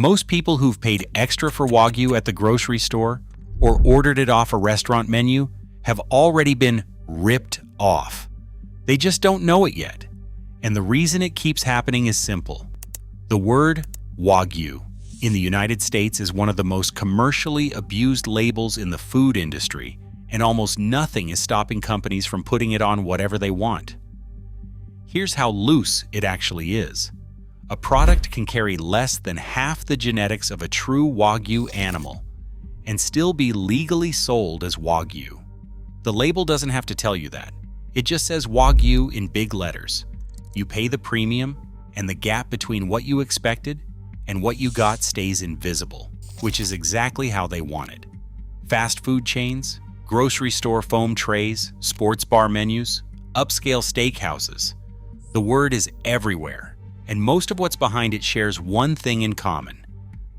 Most people who've paid extra for Wagyu at the grocery store or ordered it off a restaurant menu have already been ripped off. They just don't know it yet. And the reason it keeps happening is simple. The word Wagyu in the United States is one of the most commercially abused labels in the food industry, and almost nothing is stopping companies from putting it on whatever they want. Here's how loose it actually is. A product can carry less than half the genetics of a true Wagyu animal and still be legally sold as Wagyu. The label doesn't have to tell you that. It just says Wagyu in big letters. You pay the premium, and the gap between what you expected and what you got stays invisible, which is exactly how they want it. Fast food chains, grocery store foam trays, sports bar menus, upscale steakhouses. The word is everywhere, and most of what's behind it shares one thing in common.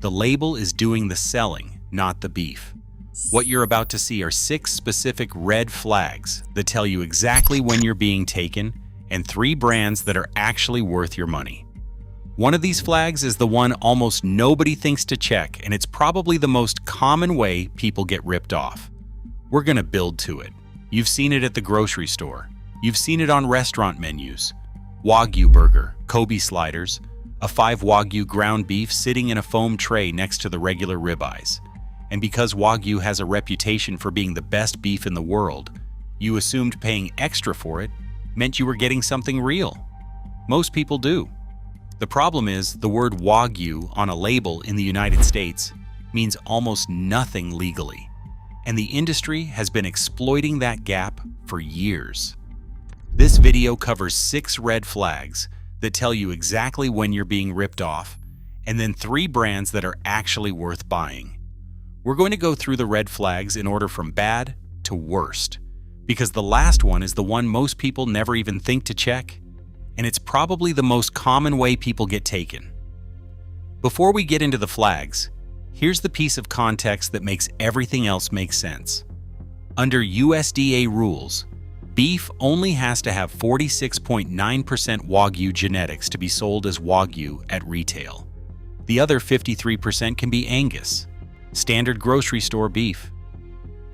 The label is doing the selling, not the beef. What you're about to see are 6 specific red flags that tell you exactly when you're being taken, and 3 brands that are actually worth your money. One of these flags is the one almost nobody thinks to check, and it's probably the most common way people get ripped off. We're gonna build to it. You've seen it at the grocery store. You've seen it on restaurant menus. Wagyu burger, Kobe sliders, a 5 Wagyu ground beef sitting in a foam tray next to the regular ribeyes. And because Wagyu has a reputation for being the best beef in the world, you assumed paying extra for it meant you were getting something real. Most people do. The problem is, the word Wagyu on a label in the United States means almost nothing legally, and the industry has been exploiting that gap for years. This video covers 6 red flags that tell you exactly when you're being ripped off, and then 3 brands that are actually worth buying. We're going to go through the red flags in order from bad to worst, because the last one is the one most people never even think to check, and it's probably the most common way people get taken. Before we get into the flags, here's the piece of context that makes everything else make sense. Under USDA rules, beef only has to have 46.9% Wagyu genetics to be sold as Wagyu at retail. The other 53% can be Angus, standard grocery store beef.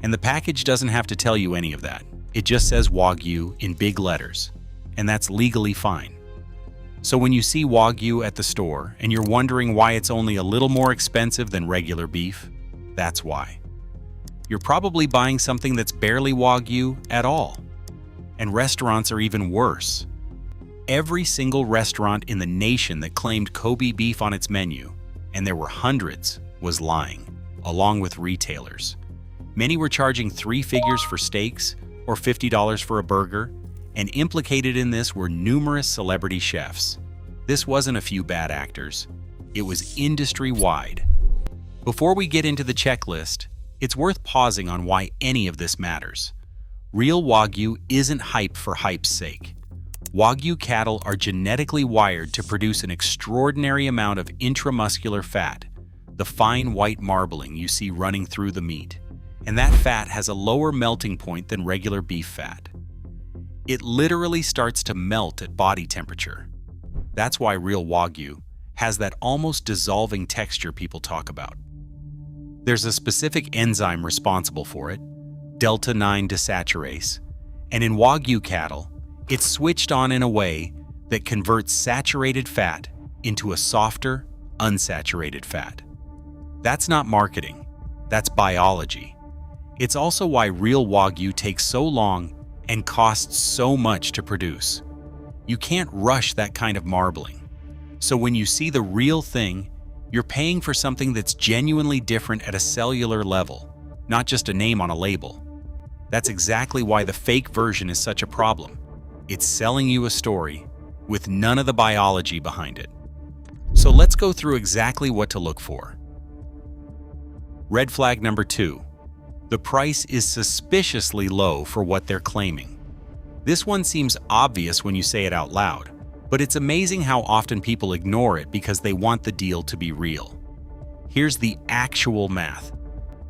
And the package doesn't have to tell you any of that. It just says Wagyu in big letters, and that's legally fine. So when you see Wagyu at the store and you're wondering why it's only a little more expensive than regular beef, that's why. You're probably buying something that's barely Wagyu at all. And restaurants are even worse. Every single restaurant in the nation that claimed Kobe beef on its menu, and there were hundreds, was lying, along with retailers. Many were charging 3 figures for steaks or $50 for a burger, and implicated in this were numerous celebrity chefs. This wasn't a few bad actors. It was industry-wide. Before we get into the checklist, it's worth pausing on why any of this matters. Real Wagyu isn't hype for hype's sake. Wagyu cattle are genetically wired to produce an extraordinary amount of intramuscular fat, the fine white marbling you see running through the meat. And that fat has a lower melting point than regular beef fat. It literally starts to melt at body temperature. That's why real Wagyu has that almost dissolving texture people talk about. There's a specific enzyme responsible for it, delta-9 desaturase, and in Wagyu cattle, it's switched on in a way that converts saturated fat into a softer, unsaturated fat. That's not marketing, that's biology. It's also why real Wagyu takes so long and costs so much to produce. You can't rush that kind of marbling. So when you see the real thing, you're paying for something that's genuinely different at a cellular level, not just a name on a label. That's exactly why the fake version is such a problem. It's selling you a story with none of the biology behind it. So let's go through exactly what to look for. Red flag number 2. The price is suspiciously low for what they're claiming. This one seems obvious when you say it out loud, but it's amazing how often people ignore it because they want the deal to be real. Here's the actual math.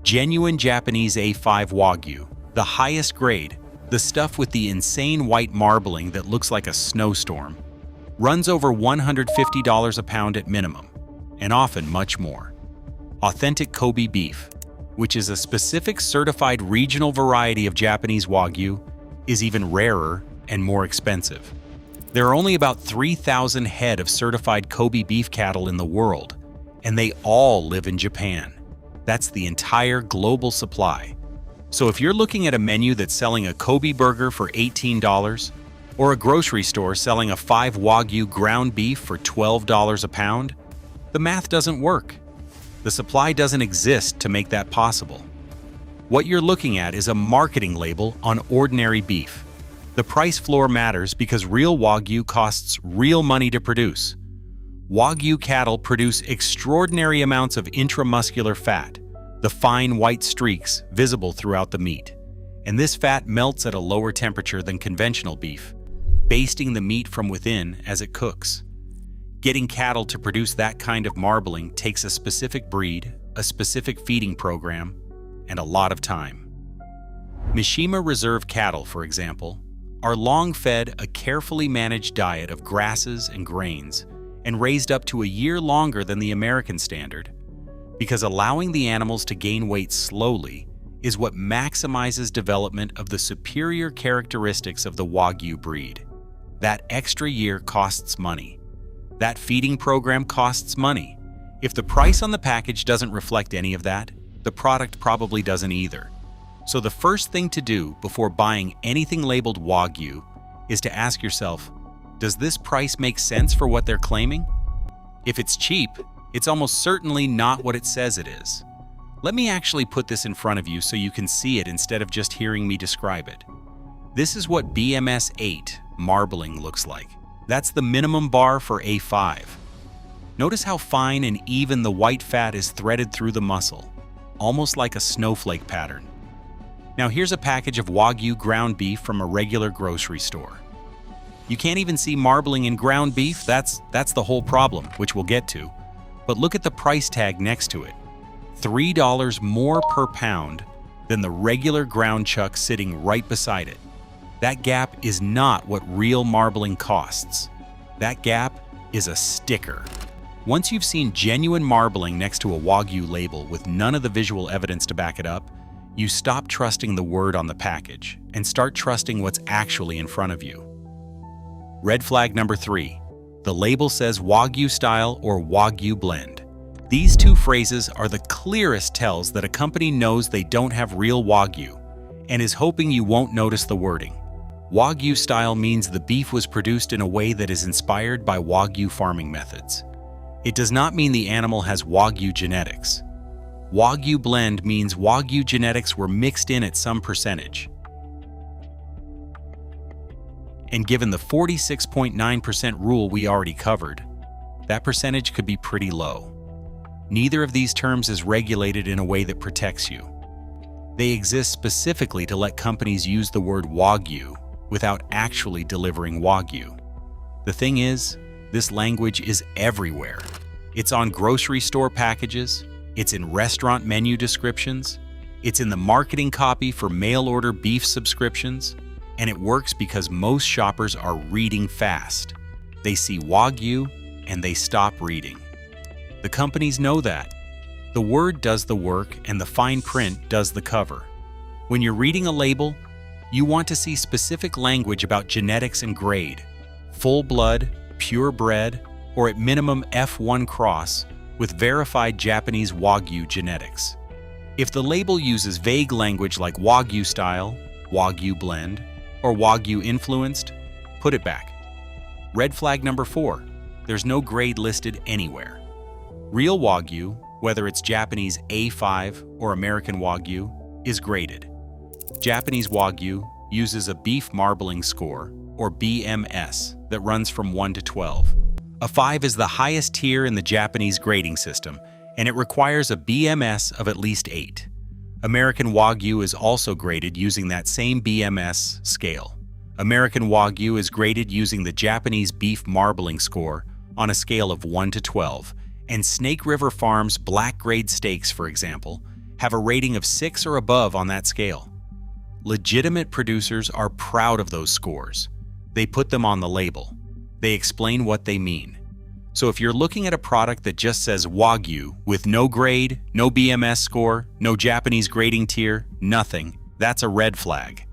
Genuine Japanese A5 Wagyu, the highest grade, the stuff with the insane white marbling that looks like a snowstorm, runs over $150 a pound at minimum. and often much more. Authentic Kobe beef, which is a specific certified regional variety of Japanese Wagyu, is even rarer and more expensive. There are only about 3,000 head of certified Kobe beef cattle in the world, and they all live in Japan. That's the entire global supply. So if you're looking at a menu that's selling a Kobe burger for $18, or a grocery store selling a 5 Wagyu ground beef for $12 a pound, the math doesn't work. The supply doesn't exist to make that possible. What you're looking at is a marketing label on ordinary beef. The price floor matters because real Wagyu costs real money to produce. Wagyu cattle produce extraordinary amounts of intramuscular fat, the fine white streaks visible throughout the meat. And this fat melts at a lower temperature than conventional beef, basting the meat from within as it cooks. Getting cattle to produce that kind of marbling takes a specific breed, a specific feeding program, and a lot of time. Mishima Reserve cattle, for example, are long-fed a carefully managed diet of grasses and grains and raised up to a year longer than the American standard, because allowing the animals to gain weight slowly is what maximizes development of the superior characteristics of the Wagyu breed. That extra year costs money. That feeding program costs money. If the price on the package doesn't reflect any of that, the product probably doesn't either. So the first thing to do before buying anything labeled Wagyu is to ask yourself, does this price make sense for what they're claiming? If it's cheap, it's almost certainly not what it says it is. Let me actually put this in front of you so you can see it instead of just hearing me describe it. This is what BMS 8 marbling looks like. That's the minimum bar for A5. Notice how fine and even the white fat is threaded through the muscle, almost like a snowflake pattern. Now here's a package of Wagyu ground beef from a regular grocery store. You can't even see marbling in ground beef. That's the whole problem, which we'll get to. But look at the price tag next to it. $3 more per pound than the regular ground chuck sitting right beside it. That gap is not what real marbling costs. That gap is a sticker. Once you've seen genuine marbling next to a Wagyu label with none of the visual evidence to back it up, you stop trusting the word on the package and start trusting what's actually in front of you. Red flag number 3. The label says Wagyu-style or Wagyu blend. These two phrases are the clearest tells that a company knows they don't have real Wagyu and is hoping you won't notice the wording. Wagyu-style means the beef was produced in a way that is inspired by Wagyu farming methods. It does not mean the animal has Wagyu genetics. Wagyu blend means Wagyu genetics were mixed in at some percentage. And given the 46.9% rule we already covered, that percentage could be pretty low. Neither of these terms is regulated in a way that protects you. They exist specifically to let companies use the word Wagyu without actually delivering Wagyu. The thing is, this language is everywhere. It's on grocery store packages, it's in restaurant menu descriptions, it's in the marketing copy for mail-order beef subscriptions, and it works because most shoppers are reading fast. They see Wagyu and they stop reading. The companies know that. The word does the work and the fine print does the cover. When you're reading a label, you want to see specific language about genetics and grade, full blood, purebred, or at minimum F1 cross with verified Japanese Wagyu genetics. If the label uses vague language like Wagyu-style, Wagyu blend, or Wagyu influenced, put it back. Red flag number 4. There's no grade listed anywhere. Real Wagyu, whether it's Japanese A5 or American Wagyu, is graded. Japanese Wagyu uses a beef marbling score, or BMS, that runs from 1 to 12. A 5 is the highest tier in the Japanese grading system, and it requires a BMS of at least 8. American Wagyu is also graded using that same BMS scale. American Wagyu is graded using the Japanese beef marbling score on a scale of 1 to 12, and Snake River Farms black grade steaks, for example, have a rating of 6 or above on that scale. Legitimate producers are proud of those scores. They put them on the label. They explain what they mean. So if you're looking at a product that just says Wagyu with no grade, no BMS score, no Japanese grading tier, nothing, that's a red flag.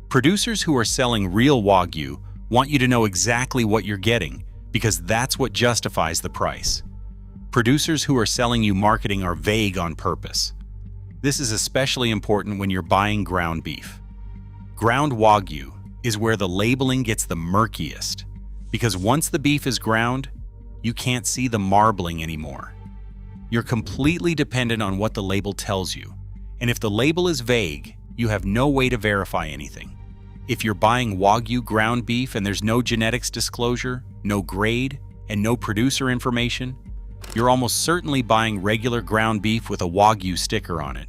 Producers who are selling real Wagyu want you to know exactly what you're getting because that's what justifies the price. Producers who are selling you marketing are vague on purpose. This is especially important when you're buying ground beef. Ground Wagyu is where the labeling gets the murkiest because once the beef is ground, you can't see the marbling anymore. You're completely dependent on what the label tells you, and if the label is vague, you have no way to verify anything. If you're buying Wagyu ground beef and there's no genetics disclosure, no grade, and no producer information, you're almost certainly buying regular ground beef with a Wagyu sticker on it.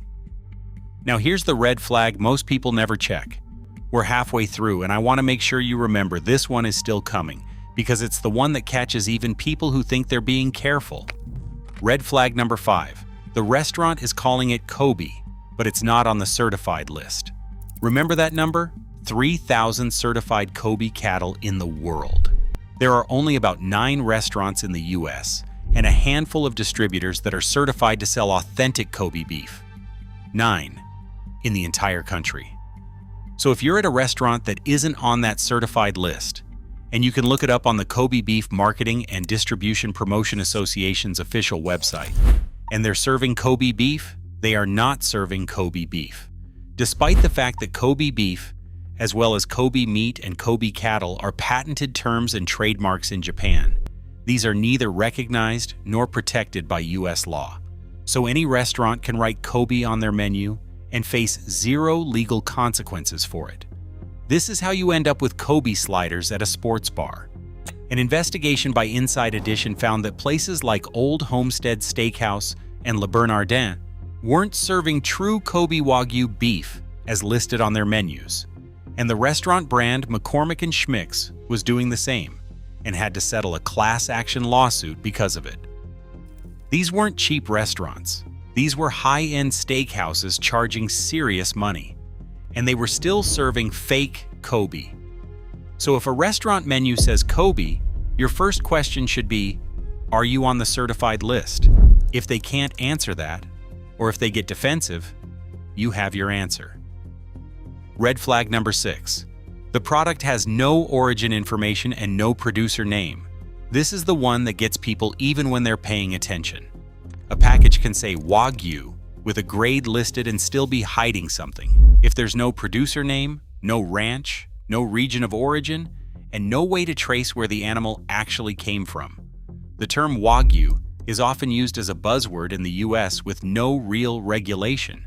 Now here's the red flag most people never check. We're halfway through, and I want to make sure you remember this one is still coming, because it's the one that catches even people who think they're being careful. Red flag number 5. The restaurant is calling it Kobe, but it's not on the certified list. Remember that number? 3,000 certified Kobe cattle in the world. There are only about 9 restaurants in the US and a handful of distributors that are certified to sell authentic Kobe beef. 9 in the entire country. So if you're at a restaurant that isn't on that certified list, and you can look it up on the Kobe Beef Marketing and Distribution Promotion Association's official website, and they're serving Kobe beef, they are not serving Kobe beef. Despite the fact that Kobe beef, as well as Kobe meat and Kobe cattle, are patented terms and trademarks in Japan, these are neither recognized nor protected by US law. So any restaurant can write Kobe on their menu and face 0 legal consequences for it. This is how you end up with Kobe sliders at a sports bar. An investigation by Inside Edition found that places like Old Homestead Steakhouse and Le Bernardin weren't serving true Kobe Wagyu beef as listed on their menus, and the restaurant brand McCormick & Schmick's was doing the same and had to settle a class action lawsuit because of it. These weren't cheap restaurants. These were high-end steakhouses charging serious money, and they were still serving fake Kobe. So if a restaurant menu says Kobe, your first question should be, are you on the certified list? If they can't answer that, or if they get defensive, you have your answer. Red flag number 6. The product has no origin information and no producer name. This is the one that gets people even when they're paying attention. A package can say Wagyu with a grade listed and still be hiding something. If there's no producer name, no ranch, no region of origin, and no way to trace where the animal actually came from. The term Wagyu is often used as a buzzword in the US with no real regulation.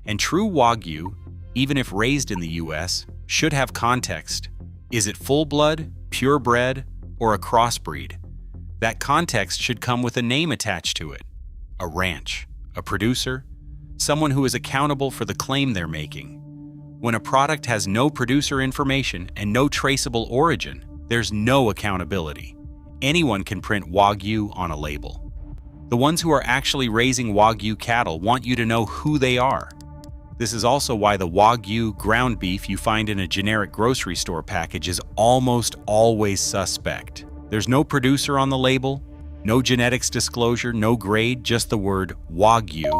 And true Wagyu, even if raised in the US, should have context. Is it full-blood, purebred, or a crossbreed? That context should come with a name attached to it. A ranch, a producer, someone who is accountable for the claim they're making. When a product has no producer information and no traceable origin, there's no accountability. Anyone can print Wagyu on a label. The ones who are actually raising Wagyu cattle want you to know who they are. This is also why the Wagyu ground beef you find in a generic grocery store package is almost always suspect. There's no producer on the label, no genetics disclosure, no grade, just the word Wagyu,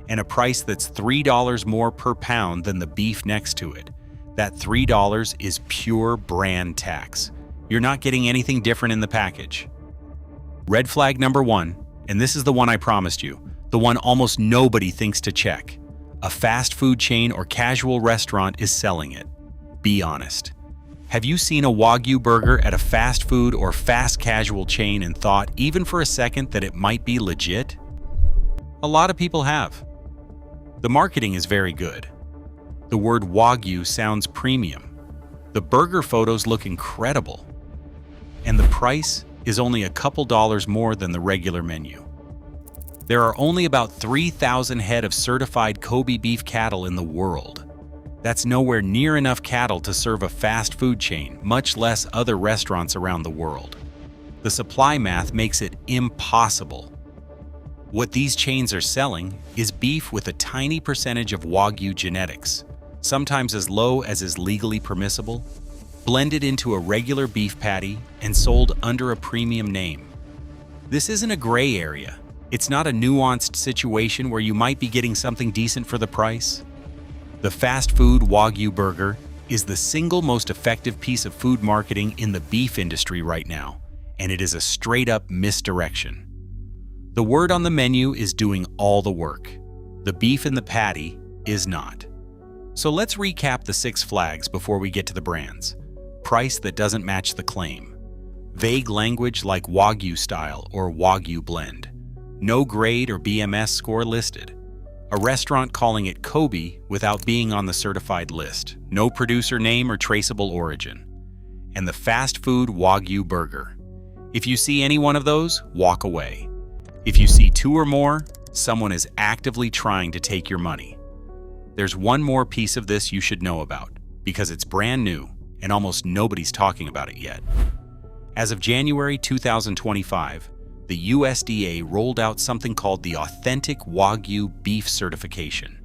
and a price that's $3 more per pound than the beef next to it. That $3 is pure brand tax. You're not getting anything different in the package. Red flag number 1, and this is the one I promised you, the one almost nobody thinks to check. A fast food chain or casual restaurant is selling it. Be honest. Have you seen a Wagyu burger at a fast food or fast casual chain and thought, even for a second, that it might be legit? A lot of people have. The marketing is very good. The word Wagyu sounds premium. The burger photos look incredible. And the price is only a couple dollars more than the regular menu. There are only about 3,000 head of certified Kobe beef cattle in the world. That's nowhere near enough cattle to serve a fast food chain, much less other restaurants around the world. The supply math makes it impossible. What these chains are selling is beef with a tiny percentage of Wagyu genetics, sometimes as low as is legally permissible, blended into a regular beef patty and sold under a premium name. This isn't a gray area. It's not a nuanced situation where you might be getting something decent for the price. The fast food Wagyu burger is the single most effective piece of food marketing in the beef industry right now, and it is a straight-up misdirection. The word on the menu is doing all the work. The beef in the patty is not. So let's recap the 6 flags before we get to the brands. Price that doesn't match the claim. Vague language like wagyu-style or wagyu blend. No grade or BMS score listed. A restaurant calling it Kobe without being on the certified list. No producer name or traceable origin. And the fast food Wagyu burger. If you see any one of those, walk away. If you see 2 or more, someone is actively trying to take your money. There's one more piece of this you should know about, because it's brand new and almost nobody's talking about it yet. As of January 2025, the USDA rolled out something called the Authentic Wagyu Beef Certification,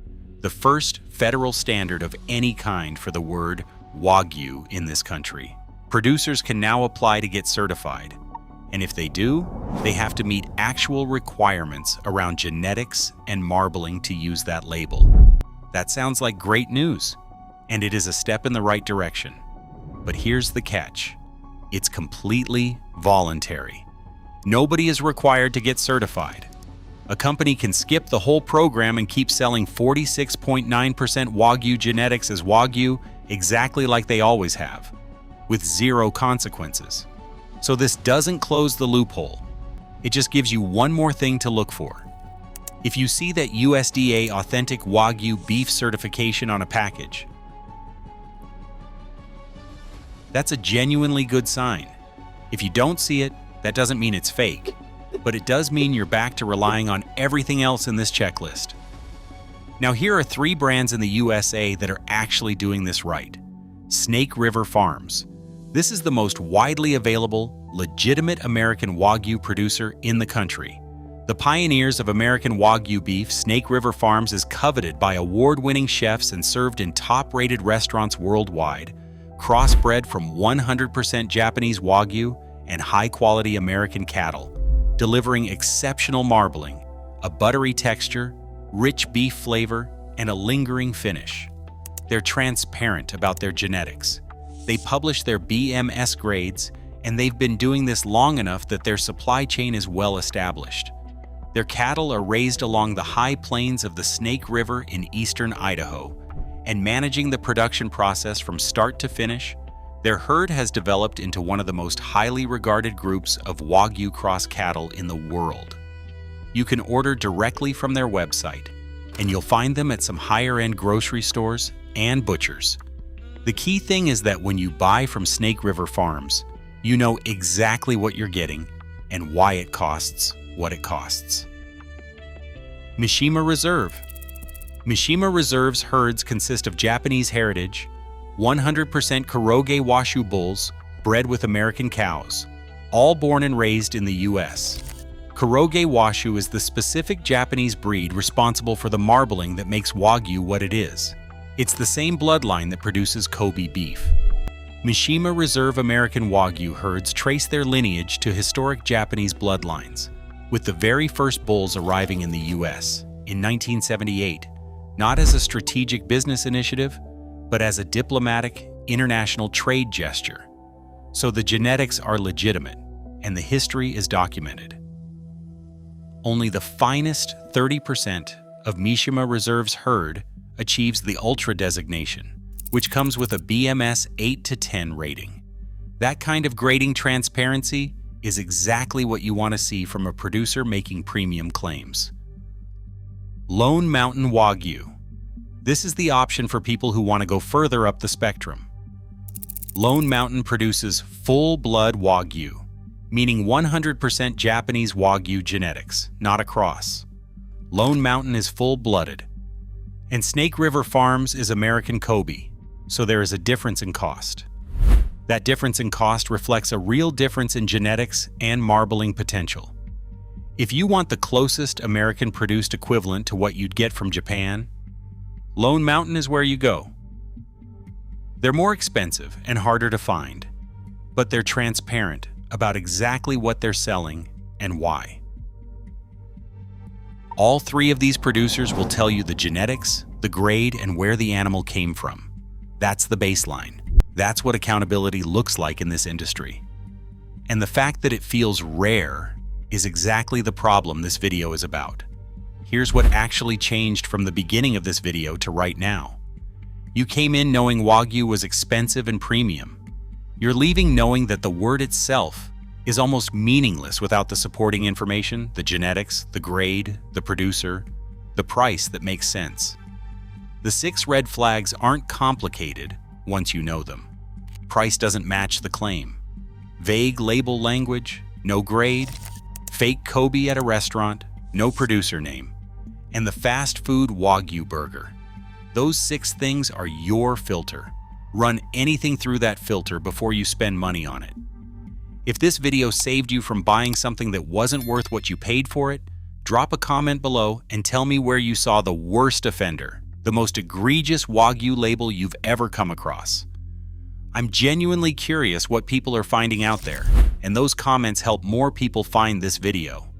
the first federal standard of any kind for the word Wagyu in this country. Producers can now apply to get certified, and if they do, they have to meet actual requirements around genetics and marbling to use that label. That sounds like great news, and it is a step in the right direction. But here's the catch. It's completely voluntary. Nobody is required to get certified. A company can skip the whole program and keep selling 46.9% Wagyu genetics as Wagyu exactly like they always have, with 0 consequences. So this doesn't close the loophole. It just gives you one more thing to look for. If you see that USDA Authentic Wagyu Beef Certification on a package, that's a genuinely good sign. If you don't see it, that doesn't mean it's fake, but it does mean you're back to relying on everything else in this checklist. Now here are 3 brands in the USA that are actually doing this right. Snake River Farms. This is the most widely available, legitimate American Wagyu producer in the country. The pioneers of American Wagyu beef, Snake River Farms is coveted by award-winning chefs and served in top-rated restaurants worldwide, crossbred from 100% Japanese Wagyu and high-quality American cattle, delivering exceptional marbling, a buttery texture, rich beef flavor, and a lingering finish. They're transparent about their genetics. They publish their BMS grades, and they've been doing this long enough that their supply chain is well established. Their cattle are raised along the high plains of the Snake River in eastern Idaho, and managing the production process from start to finish, their herd has developed into one of the most highly regarded groups of Wagyu cross cattle in the world. You can order directly from their website, and you'll find them at some higher-end grocery stores and butchers. The key thing is that when you buy from Snake River Farms, you know exactly what you're getting and why it costs what it costs. Mishima Reserve. Mishima Reserve's herds consist of Japanese heritage, 100% Koroge Washu bulls bred with American cows, all born and raised in the U.S. Koroge Washu is the specific Japanese breed responsible for the marbling that makes Wagyu what it is. It's the same bloodline that produces Kobe beef. Mishima Reserve American Wagyu herds trace their lineage to historic Japanese bloodlines, with the very first bulls arriving in the U.S. in 1978, not as a strategic business initiative, but as a diplomatic, international trade gesture. So the genetics are legitimate, and the history is documented. Only the finest 30% of Mishima Reserve's herd achieves the Ultra designation, which comes with a BMS 8 to 10 rating. That kind of grading transparency is exactly what you want to see from a producer making premium claims. Lone Mountain Wagyu. This is the option for people who want to go further up the spectrum. Lone Mountain produces full-blood Wagyu, meaning 100% Japanese Wagyu genetics, not a cross. Lone Mountain is full-blooded. And Snake River Farms is American Kobe, so there is a difference in cost. That difference in cost reflects a real difference in genetics and marbling potential. If you want the closest American-produced equivalent to what you'd get from Japan, Lone Mountain is where you go. They're more expensive and harder to find, but they're transparent about exactly what they're selling and why. All three of these producers will tell you the genetics, the grade, and where the animal came from. That's the baseline. That's what accountability looks like in this industry. And the fact that it feels rare is exactly the problem this video is about. Here's what actually changed from the beginning of this video to right now. You came in knowing Wagyu was expensive and premium. You're leaving knowing that the word itself is almost meaningless without the supporting information, the genetics, the grade, the producer, the price that makes sense. The 6 red flags aren't complicated once you know them. Price doesn't match the claim. Vague label language, no grade, fake Kobe at a restaurant, no producer name, and the fast food Wagyu burger. Those 6 things are your filter. Run anything through that filter before you spend money on it. If this video saved you from buying something that wasn't worth what you paid for it, drop a comment below and tell me where you saw the worst offender, the most egregious Wagyu label you've ever come across. I'm genuinely curious what people are finding out there, and those comments help more people find this video.